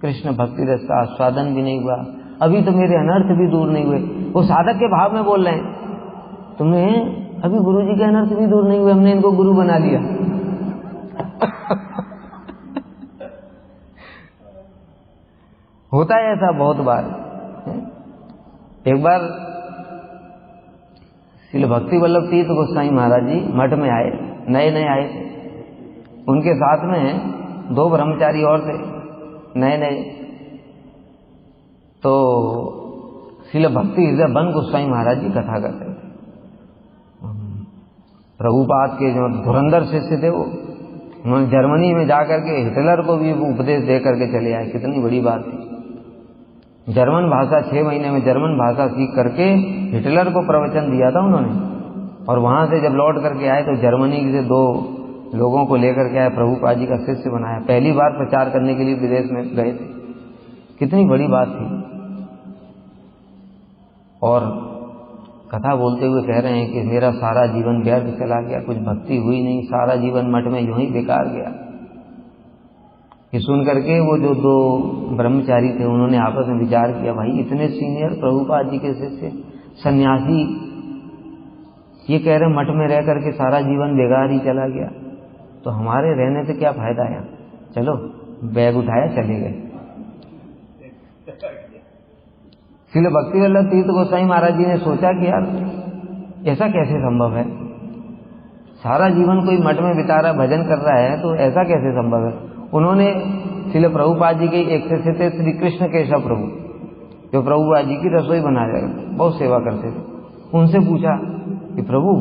S1: कृष्ण भक्ति रस का आस्वादन भी नहीं हुआ, अभी तो मेरे अनर्थ भी दूर नहीं हुए। वो साधक के भाव में बोल रहे हैं, तुम्हें अभी गुरु जी के अनर्थ भी दूर नहीं हुए, हमने इनको गुरु बना लिया। होता है ऐसा बहुत बार। एक बार श्रील भक्ति वल्लभ तीर्थ गोस्वामी महाराज जी मठ में आए, नए नए आए थे, उनके साथ में 2 ब्रह्मचारी और थे नए नए। तो श्रील भक्ति हृदय बन गोस्वामी महाराज जी कथा करते थे। प्रभुपाद के जो धुरंधर शिष्य थे वो, उन्होंने जर्मनी में जाकर के हिटलर को भी उपदेश दे करके चले आए। कितनी बड़ी बात थी। जर्मन भाषा 6 महीने में जर्मन भाषा सीख करके हिटलर को प्रवचन दिया था उन्होंने। और वहां से जब लौट करके आए तो जर्मनी से 2 लोगों को लेकर के आए, प्रभुपाद जी का शिष्य बनाया। पहली बार प्रचार करने के लिए विदेश में गए थे। कितनी बड़ी बात थी। और कथा बोलते हुए कह रहे हैं कि मेरा सारा जीवन व्यर्थ चला गया, कुछ भक्ति हुई नहीं, सारा जीवन मठ में यूं ही बेकार गया। ये सुन करके वो जो 2 ब्रह्मचारी थे उन्होंने आपस में विचार किया, भाई इतने सीनियर प्रभुपाद जी के शिष्य सन्यासी ये कह रहे मठ में रह करके सारा जीवन बेकार ही चला गया, तो हमारे रहने से क्या फायदा है। चलो बैग उठाया चले गए। श्रील भक्ति वल्लभ तीर्थ गोस्वामी महाराज जी ने सोचा कि यार ऐसा कैसे संभव है, सारा जीवन कोई मठ में बिता रहा भजन कर रहा है, तो ऐसा कैसे संभव है। उन्होंने श्रील प्रभुपाद जी के एक शिष्य थे श्री कृष्ण केशव प्रभु, जो प्रभुपाद जी की रसोई बना जाकर बहुत सेवा करते थे। उनसे पूछा कि प्रभु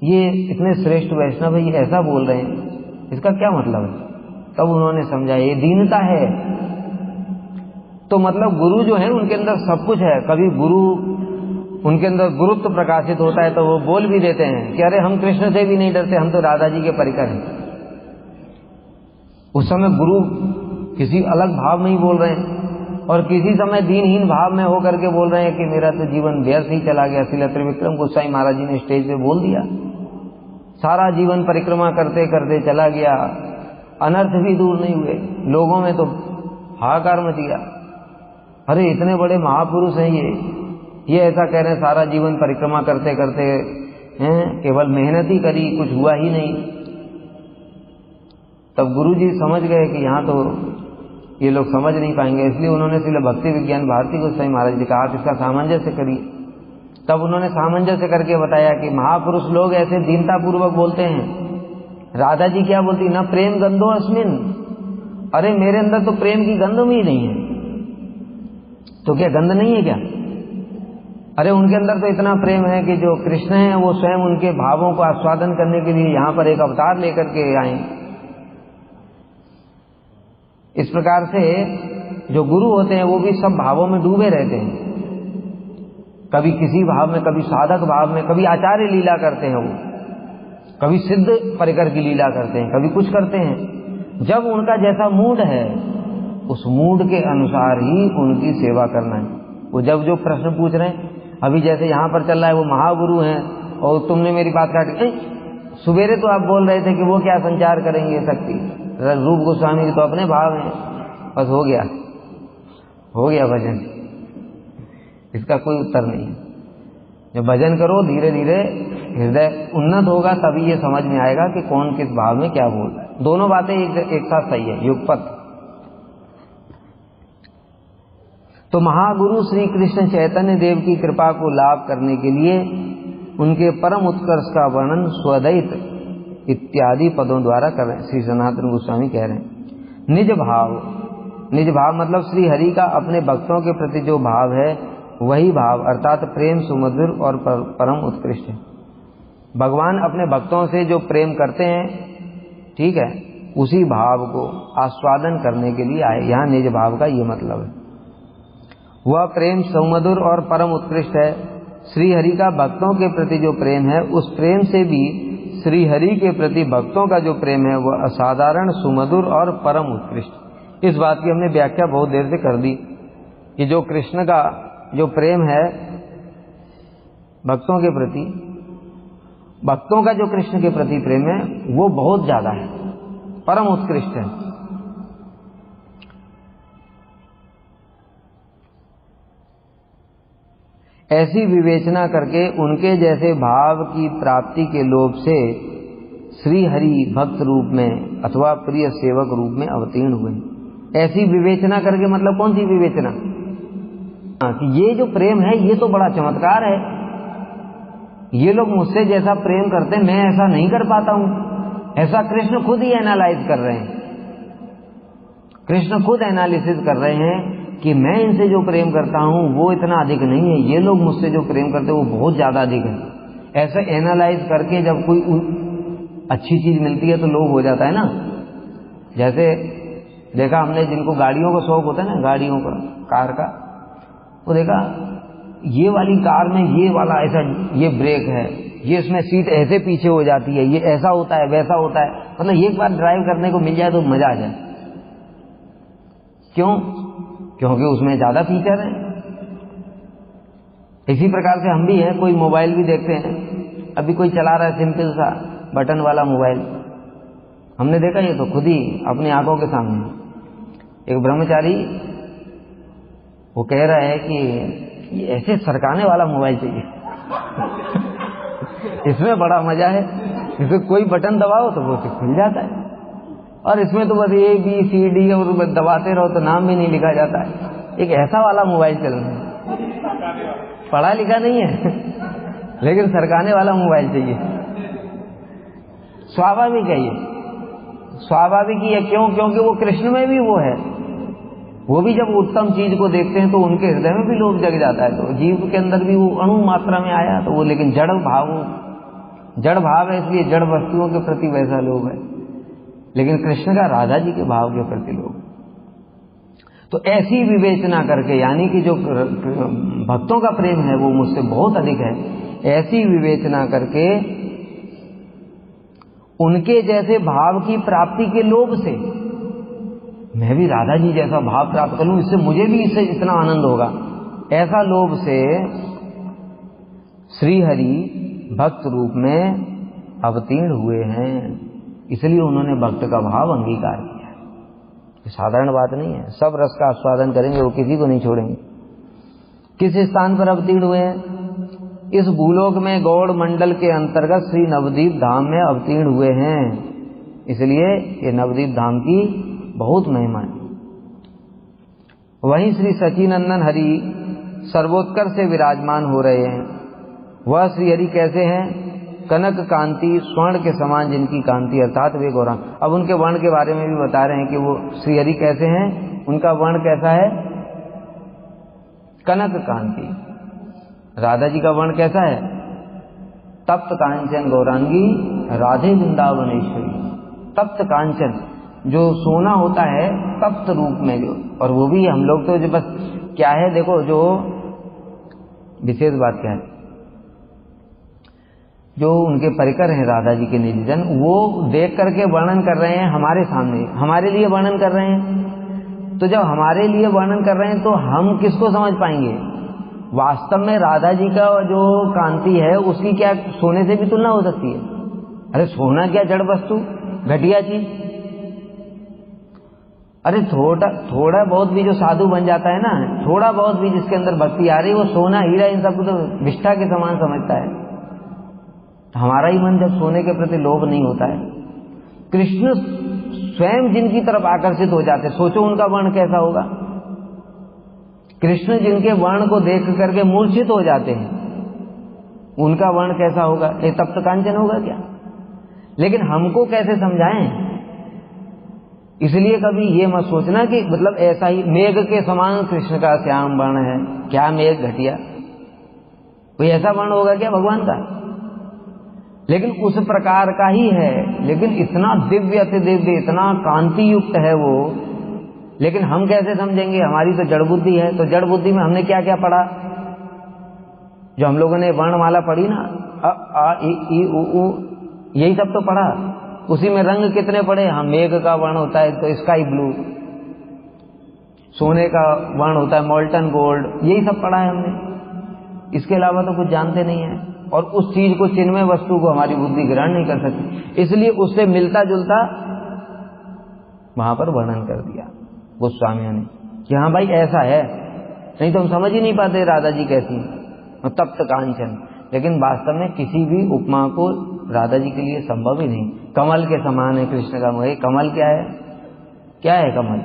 S1: ये इतने श्रेष्ठ वैष्णव है, ये ऐसा बोल रहे हैं, इसका क्या मतलब है। तब उन्होंने समझा ये दीनता है। तो मतलब गुरु जो है उनके अंदर सब कुछ है। कभी गुरु उनके अंदर गुरुत्व प्रकाशित होता है तो वो बोल भी देते हैं कि अरे हम कृष्ण से भी नहीं डरते, हम तो राधा जी के परिकर हैं। उस समय गुरु किसी अलग भाव में ही बोल रहे हैं, और किसी समय दीनहीन भाव में होकर के बोल रहे हैं कि मेरा तो जीवन व्यर्थ ही चला गया। श्रील त्रिविक्रम गोस्वामी महाराज जी ने स्टेज पे बोल दिया, सारा जीवन परिक्रमा करते करते चला गया, अनर्थ भी दूर नहीं हुए। लोगों में तो हाहाकार मच गया, अरे इतने बड़े महापुरुष हैं ये ऐसा कह रहे हैं सारा जीवन परिक्रमा करते करते हैं, केवल मेहनत ही करी, कुछ हुआ ही नहीं। तब गुरु जी समझ गए कि यहाँ तो ये लोग समझ नहीं पाएंगे, इसलिए उन्होंने श्रील भक्ति विज्ञान भारती गोस्वामी महाराज जी कहा आप इसका सामंजस्य करिए। तब उन्होंने सामंजस्य करके बताया कि महापुरुष लोग ऐसे दीनता पूर्वक बोलते हैं। राधा जी क्या बोलती, न प्रेम गंधो अस्मिन, अरे मेरे अंदर तो प्रेम की गंध ही नहीं है। तो क्या गंध नहीं है क्या? अरे उनके अंदर तो इतना प्रेम है कि जो कृष्ण है वो स्वयं उनके भावों को आस्वादन करने के लिए यहाँ पर एक अवतार लेकर के आए। इस प्रकार से जो गुरु होते हैं वो भी सब भावों में डूबे रहते हैं, कभी किसी भाव में, कभी साधक भाव में, कभी आचार्य लीला करते हैं, वो कभी सिद्ध परिकर की लीला करते हैं, कभी कुछ करते हैं। जब उनका जैसा मूड है उस मूड के अनुसार ही उनकी सेवा करना है। वो जब जो प्रश्न पूछ रहे हैं, अभी जैसे यहाँ पर चल रहा है वो महागुरु हैं और तुमने मेरी बात काटी, सुबेरे तो आप बोल रहे थे कि वो क्या संचार करेंगे शक्ति, रूप गोस्वामी के तो अपने भाव हैं, बस हो गया भजन, इसका कोई उत्तर नहीं है। जब भजन करो धीरे धीरे हृदय उन्नत होगा, तभी ये समझ में आएगा कि कौन किस भाव में क्या बोल रहा है। दोनों बातें एक साथ सही है, युगपत। तो महागुरु श्री कृष्ण चैतन्य देव की कृपा को लाभ करने के लिए उनके परम उत्कर्ष का वर्णन स्वद्वैत इत्यादि पदों द्वारा कर रहे हैं। श्री सनातन गोस्वामी कह रहे हैं निज भाव मतलब श्री हरि का अपने भक्तों के प्रति जो भाव है वही भाव अर्थात प्रेम सुमधुर और परम उत्कृष्ट है। भगवान अपने भक्तों से जो प्रेम करते हैं, ठीक है, उसी भाव को आस्वादन करने के लिए आए। यहाँ निज भाव का ये मतलब है। वह प्रेम सुमधुर और परम उत्कृष्ट है। श्री हरि का भक्तों के प्रति जो प्रेम है, उस प्रेम से भी श्री हरि के प्रति भक्तों का जो प्रेम है वह असाधारण, सुमधुर और परम उत्कृष्ट। इस बात की हमने व्याख्या बहुत देर से कर दी कि जो कृष्ण का जो प्रेम है भक्तों के प्रति, भक्तों का जो कृष्ण के प्रति प्रेम है वो बहुत ज्यादा है, परम उत्कृष्ट है। ऐसी विवेचना करके उनके जैसे भाव की प्राप्ति के लोभ से श्री हरि भक्त रूप में अथवा प्रिय सेवक रूप में अवतीर्ण हुए। ऐसी विवेचना करके मतलब कौन सी विवेचना? कि ये जो प्रेम है ये तो बड़ा चमत्कार है, ये लोग मुझसे जैसा प्रेम करते मैं ऐसा नहीं कर पाता हूं। ऐसा कृष्ण खुद ही एनालाइज कर रहे हैं। कृष्ण खुद एनालिसिस कर रहे हैं कि मैं इनसे जो प्रेम करता हूं वो इतना अधिक नहीं है, ये लोग मुझसे जो प्रेम करते हैं वो बहुत ज्यादा अधिक है। ऐसा एनालाइज करके जब कोई अच्छी चीज मिलती है तो लोभ हो जाता है ना। जैसे देखा हमने जिनको गाड़ियों का शौक होता है ना, गाड़ियों का, कार का, वो देखा ये वाली कार में ये वाला ऐसा, ये ब्रेक है, ये इसमें सीट ऐसे पीछे हो जाती है, ये ऐसा होता है वैसा होता है। मतलब एक बार ड्राइव करने को मिल जाए तो मजा आ जाए। क्यों? क्योंकि उसमें ज्यादा फीचर है। इसी प्रकार से हम भी हैं, कोई मोबाइल भी देखते हैं, अभी कोई चला रहा है सिंपल सा बटन वाला मोबाइल, हमने देखा ये तो खुद ही अपनी आंखों के सामने। एक ब्रह्मचारी वो कह रहा है कि ये ऐसे सरकाने वाला मोबाइल चाहिए इसमें बड़ा मजा है, इसमें कोई बटन दबाओ तो वो खुल जाता है, और इसमें तो बस ABCD और दबाते रहो तो नाम भी नहीं लिखा जाता है। एक ऐसा वाला मोबाइल चल रहा है, पढ़ा लिखा नहीं है लेकिन सरकाने वाला मोबाइल चाहिए। स्वाभाविक है, ये स्वाभाविक ही है। क्यों? क्योंकि वो कृष्ण में भी वो है। वो भी जब उत्तम चीज को देखते हैं तो उनके हृदय में भी लोभ जग जाता है। तो जीव के अंदर भी वो अणु मात्रा में आया तो वो, लेकिन जड़ भाव है, इसलिए जड़ वस्तुओं के प्रति वैसा लोभ है। लेकिन कृष्ण का राधा जी के भाव के प्रति लोभ। तो ऐसी विवेचना करके, यानी कि जो भक्तों का प्रेम है वो मुझसे बहुत अधिक है, ऐसी विवेचना करके उनके जैसे भाव की प्राप्ति के लोभ से मैं भी राधा जी जैसा भाव प्राप्त कर लूं, इससे मुझे भी इससे इतना आनंद होगा, ऐसा लोभ से श्री हरि भक्त रूप में अवतीर्ण हुए हैं। इसलिए उन्होंने भक्त का भाव अंगीकार किया। ये साधारण बात नहीं है। सब रस का आस्वादन करेंगे, वो किसी को नहीं छोड़ेंगे। किस स्थान पर अवतीर्ण हुए हैं? इस भूलोक में गौड़ मंडल के अंतर्गत श्री नवदीप धाम में अवतीर्ण हुए हैं। इसलिए ये नवदीप धाम की बहुत महिमा है। वहीं श्री सचिनंदन हरि सर्वोत्कर्ष से विराजमान हो रहे हैं। वह श्री हरि कैसे हैं? कनक कांति, स्वर्ण के समान जिनकी कांति, अर्थात वे गौरांग। अब उनके वर्ण के बारे में भी बता रहे हैं कि वो श्री हरि कैसे हैं, उनका वर्ण कैसा है? कनक कांति। राधा जी का वर्ण कैसा है? तप्त कांचन गौरांगी राधे वृंदावनेश्वरी। तप्त कांचन, जो सोना होता है तप्त रूप में, जो, और वो भी हम लोग तो जो बस क्या है, देखो जो विशेष बात क्या है, जो उनके परिकर हैं राधा जी के निजजन, वो देख करके वर्णन कर रहे हैं हमारे सामने, हमारे लिए वर्णन कर रहे हैं। तो जब हमारे लिए वर्णन कर रहे हैं तो हम किसको समझ पाएंगे? वास्तव में राधा जी का जो कांति है उसकी क्या सोने से भी तुलना हो सकती है? अरे सोना क्या जड़ वस्तु, घटिया चीज। अरे थोड़ा बहुत भी जो साधु बन जाता है ना, थोड़ा बहुत भी जिसके अंदर भक्ति आ रही, वो सोना हीरा इन सबको तो विष्ठा के समान समझता है। हमारा ही मन जब सोने के प्रति लोभ नहीं होता है, कृष्ण स्वयं जिनकी तरफ आकर्षित हो जाते, सोचो उनका वर्ण कैसा होगा। कृष्ण जिनके वर्ण को देख करके मूर्छित हो जाते हैं, उनका वर्ण कैसा होगा? ये तप्त कांचन होगा क्या? लेकिन हमको कैसे समझाएं? इसलिए कभी ये मत सोचना कि मतलब ऐसा ही मेघ के समान कृष्ण का श्याम वर्ण है, क्या मेघ घटिया, कोई ऐसा वर्ण होगा क्या भगवान का? लेकिन उस प्रकार का ही है, लेकिन इतना दिव्य अति दिव्य, इतना कांति युक्त है वो। लेकिन हम कैसे समझेंगे, हमारी तो जड़ बुद्धि है। तो जड़ बुद्धि में हमने क्या क्या पढ़ा, जो हम लोगों ने वर्णमाला पढ़ी ना, अ आ इ ई उ ऊ, यही सब तो पढ़ा। उसी में रंग कितने पढ़े, हाँ मेघ का वर्ण होता है तो स्काई ब्लू, सोने का वर्ण होता है मोल्टन गोल्ड, यही सब पढ़ा है हमने। इसके अलावा तो कुछ जानते नहीं है। और उस चीज को, चिन्मय वस्तु को हमारी बुद्धि ग्रहण नहीं कर सकती, इसलिए उससे मिलता जुलता वहां पर वर्णन कर दिया गोस्वामियों ने कि हाँ भाई ऐसा है। नहीं तो हम समझ ही नहीं पाते राधा जी कैसी, तप्त कांचन। लेकिन वास्तव में किसी भी उपमा को राधा जी के लिए संभव ही नहीं। कमल के समान है कृष्ण का मुख। कमल क्या है, क्या है कमल?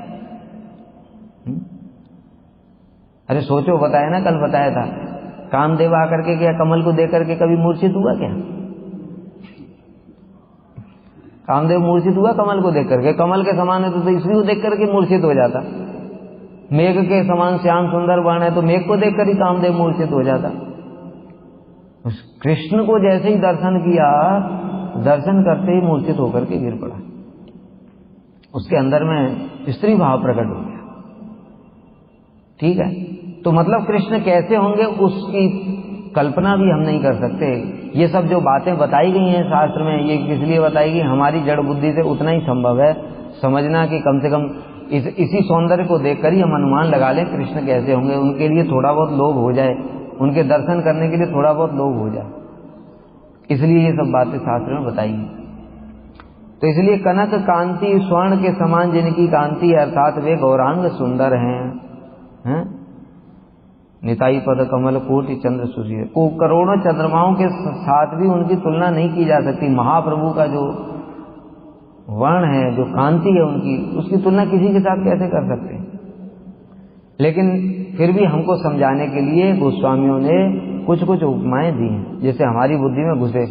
S1: अरे सोचो, बताया ना, कल बताया था, कामदेव आकर के क्या कमल को देख करके कभी मूर्छित हुआ क्या? कामदेव मूर्छित हुआ कमल को देख करके? कमल के समान है तो इसी को देख करके मूर्छित हो जाता। मेघ के समान श्याम सुंदर वर्ण है तो मेघ को देख कर ही कामदेव मूर्छित हो जाता। उस कृष्ण को जैसे ही दर्शन किया, दर्शन करते ही मूर्छित होकर के गिर पड़ा। उसके अंदर में स्त्री भाव प्रकट हो गया। ठीक है, तो मतलब कृष्ण कैसे होंगे उसकी कल्पना भी हम नहीं कर सकते। ये सब जो बातें बताई गई हैं शास्त्र में, ये किस लिए बताई गई? हमारी जड़ बुद्धि से उतना ही संभव है समझना कि कम से कम इसी सौंदर्य को देखकर ही हम अनुमान लगा लें कृष्ण कैसे होंगे। उनके लिए थोड़ा बहुत लोभ हो जाए, उनके दर्शन करने के लिए थोड़ा बहुत लोभ हो जाए, इसलिए ये सब बातें शास्त्र में बताई गई। तो इसलिए कनक कांति स्वर्ण के समान जिनकी कांति, अर्थात वे गौरांग सुंदर हैं। निताई पद कमल कोटि चंद्र सूर्य को, करोड़ों चंद्रमाओं के साथ भी उनकी तुलना नहीं की जा सकती। महाप्रभु का जो वर्ण है, जो कांति है उनकी, उसकी तुलना किसी के साथ कैसे कर सकते हैं? लेकिन फिर भी हमको समझाने के लिए गोस्वामियों ने कुछ कुछ उपमाएं दी हैं, जिससे हमारी बुद्धि में घुसे।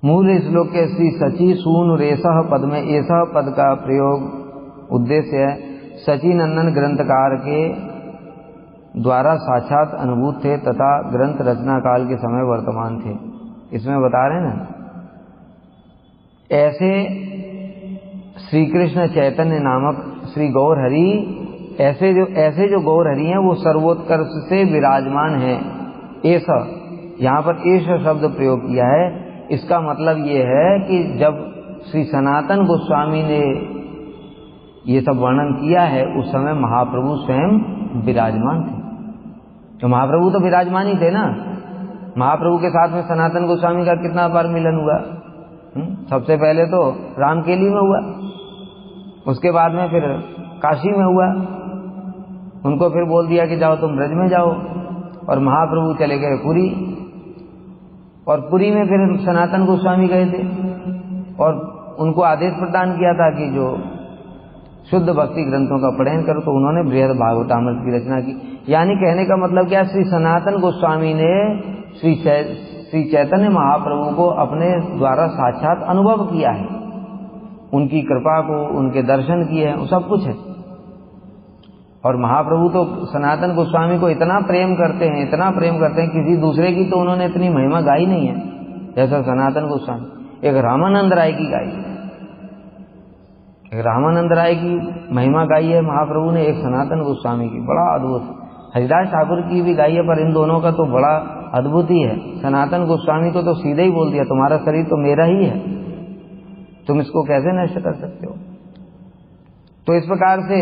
S1: मूल श्लोक के श्री सची सून रेसह पद में ऐसा पद का प्रयोग उद्देश्य है सची नंदन ग्रंथकार के द्वारा साक्षात अनुभूत थे तथा ग्रंथ रचना काल के समय वर्तमान थे। इसमें बता रहे हैं ना, ऐसे श्री कृष्ण चैतन्य नामक श्री गौर हरि, ऐसे जो गौर हरि हैं वो सर्वोत्कर्ष से विराजमान हैं। ऐसा यहाँ पर ऐसा शब्द प्रयोग किया है। इसका मतलब ये है कि जब श्री सनातन गोस्वामी ने ये सब वर्णन किया है, उस समय महाप्रभु स्वयं विराजमान थे। तो महाप्रभु तो विराजमान ही थे ना। महाप्रभु के साथ में सनातन गोस्वामी का कितना बार मिलन हुआ? सबसे पहले तो रामकेली में हुआ, उसके बाद में फिर काशी में हुआ। उनको फिर बोल दिया कि जाओ तुम ब्रज में जाओ, और महाप्रभु चले गए पुरी, और पुरी में फिर सनातन गोस्वामी गए थे और उनको आदेश प्रदान किया था कि जो शुद्ध भक्ति ग्रंथों का पठन करो, तो उन्होंने बृहद भागवतामृत की रचना की। यानी कहने का मतलब क्या, श्री सनातन गोस्वामी ने श्री चैतन्य महाप्रभु को अपने द्वारा साक्षात अनुभव किया है, उनकी कृपा को, उनके दर्शन किए हैं, सब कुछ है। और महाप्रभु तो सनातन गोस्वामी को इतना प्रेम करते हैं, इतना प्रेम करते हैं, किसी दूसरे की तो उन्होंने इतनी महिमा गाई नहीं है जैसा सनातन गोस्वामी। एक रामानंद राय की गाई, एक रामानंद राय की महिमा गाई है महाप्रभु ने, एक सनातन गोस्वामी की, बड़ा अद्भुत। हरिदास ठाकुर की भी गाई है, पर इन दोनों का तो बड़ा अद्भुत ही है। सनातन गोस्वामी को तो सीधे ही बोल दिया, तुम्हारा शरीर तो मेरा ही है, तुम इसको कैसे नष्ट कर सकते हो? तो इस प्रकार से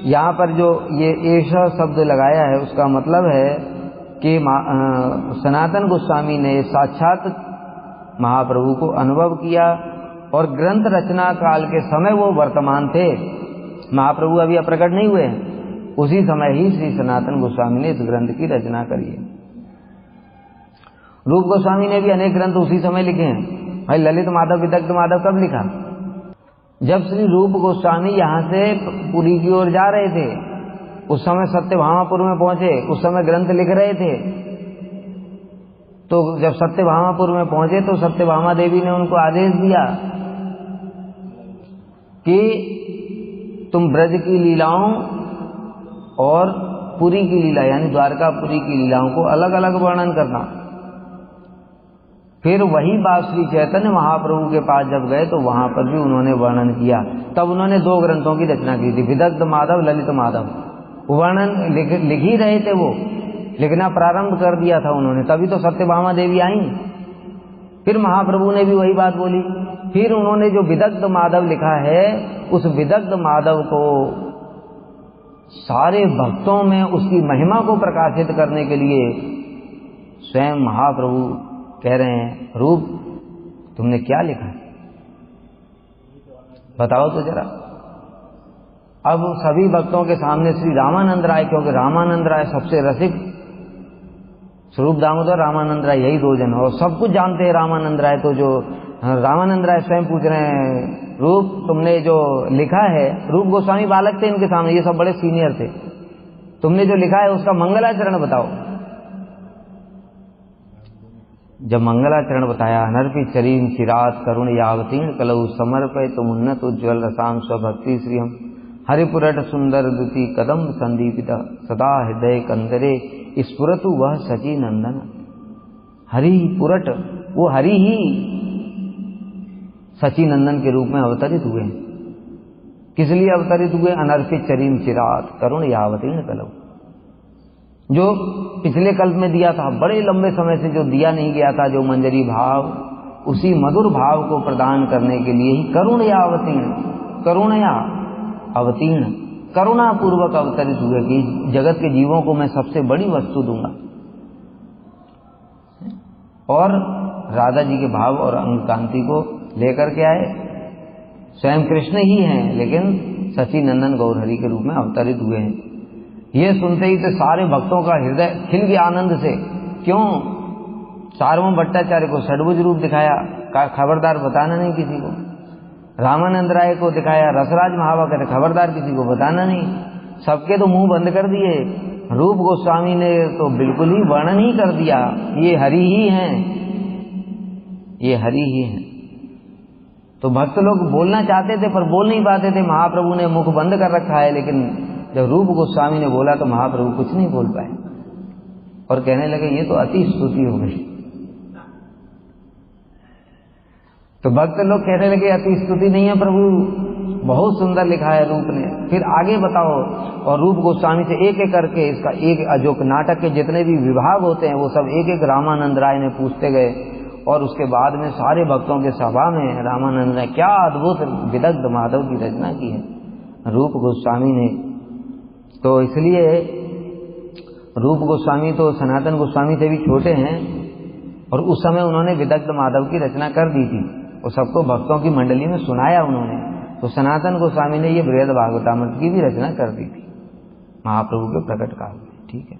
S1: यहाँ पर जो ये ऐसा शब्द लगाया है, उसका मतलब है कि सनातन गोस्वामी ने साक्षात महाप्रभु को अनुभव किया, और ग्रंथ रचना काल के समय वो वर्तमान थे। महाप्रभु अभी अप्रकट नहीं हुए, उसी समय ही श्री सनातन गोस्वामी ने इस ग्रंथ की रचना करी है। रूप गोस्वामी ने भी अनेक ग्रंथ उसी समय लिखे हैं। भाई ललित माधव विदग्ध माधव कब लिखा? जब श्री रूप गोस्वामी यहाँ से पुरी की ओर जा रहे थे, उस समय सत्यभामापुर में पहुंचे, उस समय ग्रंथ लिख रहे थे। तो जब सत्यभामापुर में पहुंचे तो सत्यभामा देवी ने उनको आदेश दिया कि तुम ब्रज की लीलाओं और पुरी की लीला, यानी द्वारकापुरी की लीलाओं को अलग अलग वर्णन करना। फिर वही बात श्री चैतन्य महाप्रभु के पास जब गए तो वहां पर भी उन्होंने वर्णन किया। तब उन्होंने 2 ग्रंथों की रचना की थी, विदग्ध माधव, ललित माधव। वर्णन लिख ही रहे थे, वो लिखना प्रारंभ कर दिया था उन्होंने, तभी तो सत्यभामा देवी आई। फिर महाप्रभु ने भी वही बात बोली। फिर उन्होंने जो विदग्ध माधव लिखा है, उस विदग्ध माधव को सारे भक्तों में उसकी महिमा को प्रकाशित करने के लिए स्वयं महाप्रभु कह रहे हैं, रूप तुमने क्या लिखा है, बताओ तो जरा। अब सभी भक्तों के सामने श्री रामानंद राय, क्योंकि रामानंद राय सबसे रसिक, स्वरूप दामोदर, रामानंद राय, यही 2 जन, और सब कुछ जानते हैं रामानंद राय। तो जो रामानंद राय स्वयं पूछ रहे हैं, रूप तुमने जो लिखा है, रूप गोस्वामी बालक थे इनके सामने, ये सब बड़े सीनियर थे, तुमने जो लिखा है उसका मंगलाचरण बताओ। जब मंगलाचरण बताया, अनर्पित चरीम चिरात करुण यावतीर्ण कलऊ समर्पय तुम उन्नत उज्ज्वल रसाम स्वभक्ति श्रियम हरिपुरट सुंदर दुति कदम संदीपिता सदा हृदय कंदरे स्फुरतु वह सची नंदन। हरि पुरट, वो हरि ही सची नंदन के रूप में अवतरित हुए। किस लिए अवतरित हुए? अनर्पित चरीम चिरात करुण यावतीर्ण कलऊ, जो पिछले कल्प में दिया था, बड़े लंबे समय से जो दिया नहीं गया था, जो मंजरी भाव, उसी मधुर भाव को प्रदान करने के लिए ही करुणया अवतीर्ण, करुणया अवतीर्ण, करुणा पूर्वक अवतरित हुए कि जगत के जीवों को मैं सबसे बड़ी वस्तु दूंगा। और राधा जी के भाव और अंग कांति को लेकर के आए, स्वयं कृष्ण ही हैं, लेकिन सची नंदन गौरहरि के रूप में अवतरित हुए हैं। ये सुनते ही तो सारे भक्तों का हृदय खिल गया आनंद से। क्यों? सार्वभौम भट्टाचार्य को षड्भुज रूप दिखाया, खबरदार बताना नहीं किसी को। रामानंद राय को दिखाया, रसराज महावा कहते खबरदार किसी को बताना नहीं। सबके तो मुंह बंद कर दिए। रूप गोस्वामी ने तो बिल्कुल ही वर्णन ही कर दिया, ये हरि ही हैं, ये हरि ही हैं। तो भक्त लोग बोलना चाहते थे पर बोल नहीं पाते थे, महाप्रभु ने मुख बंद कर रखा है। लेकिन जब रूप गोस्वामी ने बोला तो महाप्रभु कुछ नहीं बोल पाए और कहने लगे ये तो अति स्तुति हो गई। तो भक्त लोग कहने लगे अति स्तुति नहीं है प्रभु, बहुत सुंदर लिखा है रूप ने, फिर आगे बताओ। और रूप गोस्वामी से एक एक करके इसका एक जो नाटक के जितने भी विभाग होते हैं वो सब एक एक रामानंद राय ने पूछते गए। और उसके बाद में सारे भक्तों के सभा में रामानंद ने क्या अद्भुत विदग्ध माधव की रचना की है रूप गोस्वामी ने। तो इसलिए रूप गोस्वामी तो सनातन गोस्वामी से भी छोटे हैं, और उस समय उन्होंने विदग्ध माधव की रचना कर दी थी और सबको भक्तों की मंडली में सुनाया उन्होंने। तो सनातन गोस्वामी ने ये बृहद भागवतामृत की भी रचना कर दी थी महाप्रभु के प्रकट काल में। ठीक है।